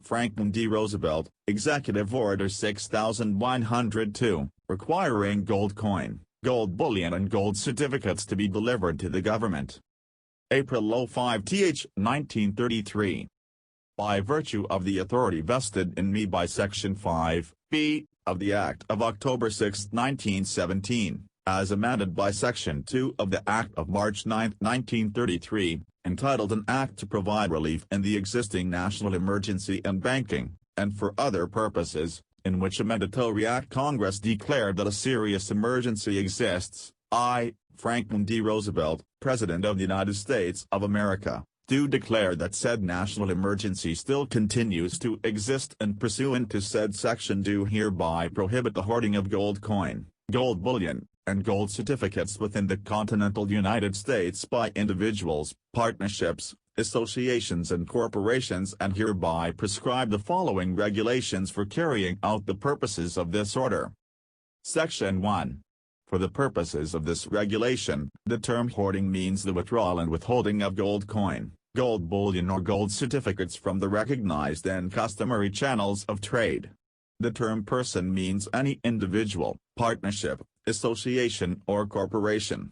Franklin D. Roosevelt, Executive Order 6102, requiring gold coin, gold bullion and gold certificates to be delivered to the government. April 05th, 1933. By virtue of the authority vested in me by Section 5(b) of the Act of October 6, 1917, as amended by Section 2 of the Act of March 9, 1933, entitled An Act to Provide Relief in the Existing National Emergency in Banking, and for Other Purposes, in which amendatory act Congress declared that a serious emergency exists, I, Franklin D. Roosevelt, President of the United States of America, do declare that said national emergency still continues to exist, and pursuant to said section do hereby prohibit the hoarding of gold coin, gold bullion, and gold certificates within the continental United States by individuals, partnerships, associations and corporations, and hereby prescribe the following regulations for carrying out the purposes of this order. Section 1. For the purposes of this regulation, the term hoarding means the withdrawal and withholding of gold coin, gold bullion or gold certificates from the recognized and customary channels of trade. The term person means any individual, partnership, association or corporation.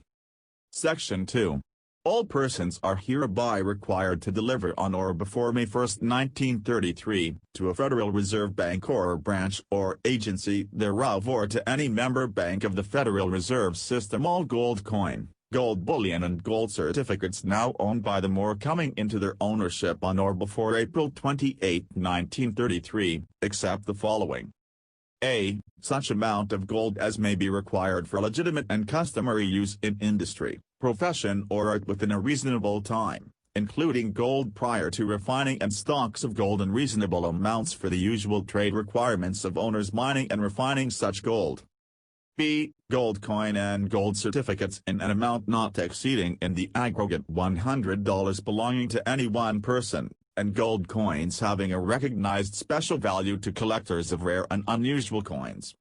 Section 2. All persons are hereby required to deliver on or before May 1, 1933, to a Federal Reserve Bank or branch or agency thereof or to any member bank of the Federal Reserve System all gold coin, gold bullion and gold certificates now owned by them or coming into their ownership on or before April 28, 1933, except the following. A. Such amount of gold as may be required for legitimate and customary use in industry, profession or art within a reasonable time, including gold prior to refining and stocks of gold in reasonable amounts for the usual trade requirements of owners mining and refining such gold. B. Gold coin and gold certificates in an amount not exceeding in the aggregate $100 belonging to any one person, and gold coins having a recognized special value to collectors of rare and unusual coins.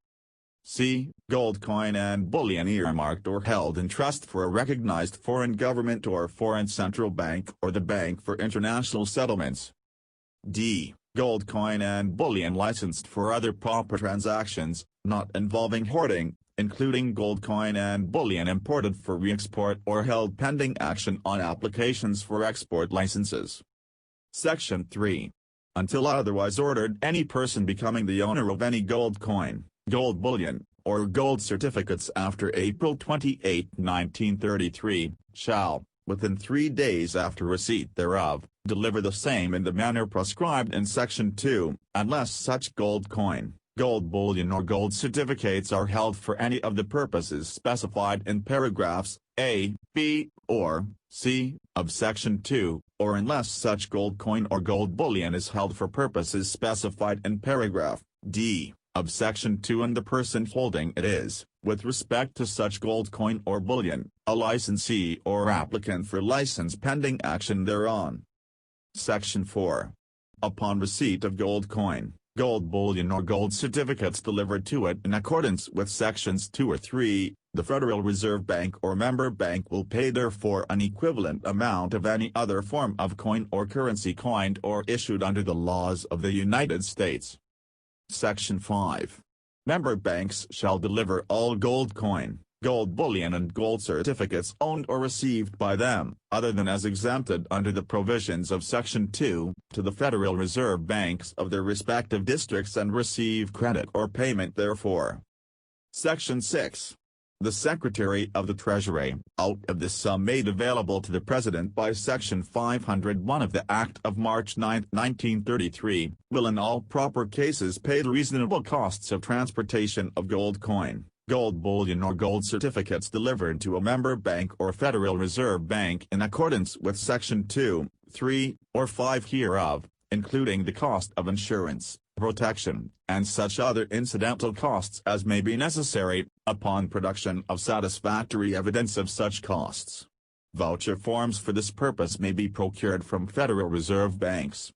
C. Gold coin and bullion earmarked or held in trust for a recognized foreign government or foreign central bank or the Bank for International Settlements. D. Gold coin and bullion licensed for other proper transactions, not involving hoarding, including gold coin and bullion imported for re-export or held pending action on applications for export licenses. Section 3. Until otherwise ordered, any person becoming the owner of any gold coin, gold bullion, or gold certificates after April 28, 1933, shall, within 3 days after receipt thereof, deliver the same in the manner prescribed in Section 2, unless such gold coin, gold bullion or gold certificates are held for any of the purposes specified in paragraphs A, B, or C, of Section 2, or unless such gold coin or gold bullion is held for purposes specified in paragraph D, of Section 2 and the person holding it is, with respect to such gold coin or bullion, a licensee or applicant for license pending action thereon. Section 4. Upon receipt of gold coin, gold bullion or gold certificates delivered to it in accordance with Sections 2 or 3, the Federal Reserve Bank or member bank will pay therefor an equivalent amount of any other form of coin or currency coined or issued under the laws of the United States. Section 5. Member banks shall deliver all gold coin, gold bullion and gold certificates owned or received by them, other than as exempted under the provisions of Section 2, to the Federal Reserve Banks of their respective districts and receive credit or payment therefor. Section 6. The Secretary of the Treasury, out of the sum made available to the President by Section 501 of the Act of March 9, 1933, will in all proper cases pay the reasonable costs of transportation of gold coin, gold bullion or gold certificates delivered to a member bank or Federal Reserve Bank in accordance with Section 2, 3, or 5 hereof, including the cost of insurance, protection, and such other incidental costs as may be necessary, upon production of satisfactory evidence of such costs. Voucher forms for this purpose may be procured from Federal Reserve banks.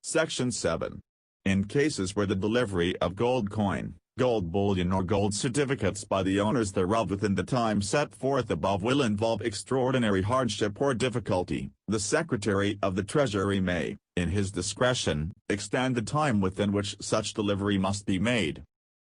Section 7. In cases where the delivery of gold coin, Gold bullion or gold certificates by the owners thereof within the time set forth above will involve extraordinary hardship or difficulty. The Secretary of the Treasury may, in his discretion, extend the time within which such delivery must be made.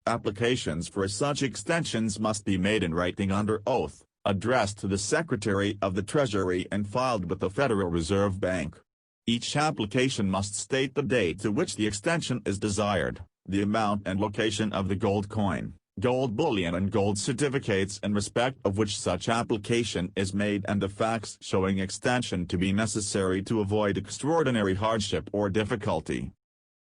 Applications for such extensions must be made in writing under oath, addressed to the Secretary of the Treasury and filed with the Federal Reserve Bank. Each application must state the date to which the extension is desired, the amount and location of the gold coin, gold bullion and gold certificates in respect of which such application is made and the facts showing extension to be necessary to avoid extraordinary hardship or difficulty.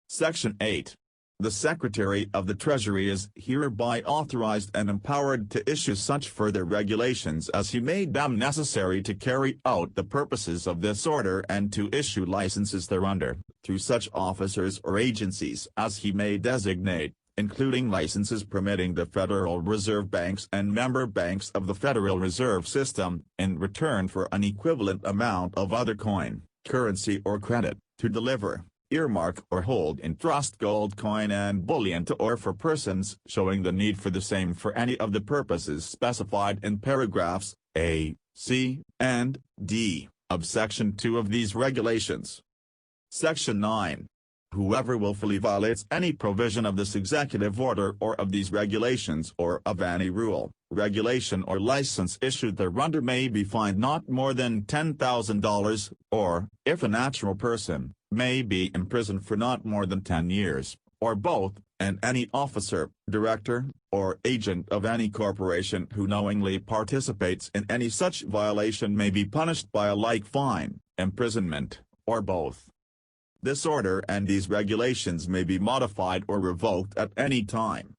Section 8. The Secretary of the Treasury is hereby authorized and empowered to issue such further regulations as he may deem necessary to carry out the purposes of this order and to issue licenses thereunder, through such officers or agencies as he may designate, including licenses permitting the Federal Reserve Banks and member banks of the Federal Reserve System, in return for an equivalent amount of other coin, currency or credit, to deliver, earmark or hold in trust gold coin and bullion to or for persons showing the need for the same for any of the purposes specified in paragraphs A, C, and D of Section 2 of these regulations. Section 9. Whoever willfully violates any provision of this executive order or of these regulations or of any rule, regulation or license issued thereunder may be fined not more than $10,000, or, if a natural person, may be imprisoned for not more than 10 years, or both, and any officer, director, or agent of any corporation who knowingly participates in any such violation may be punished by a like fine, imprisonment, or both. This order and these regulations may be modified or revoked at any time.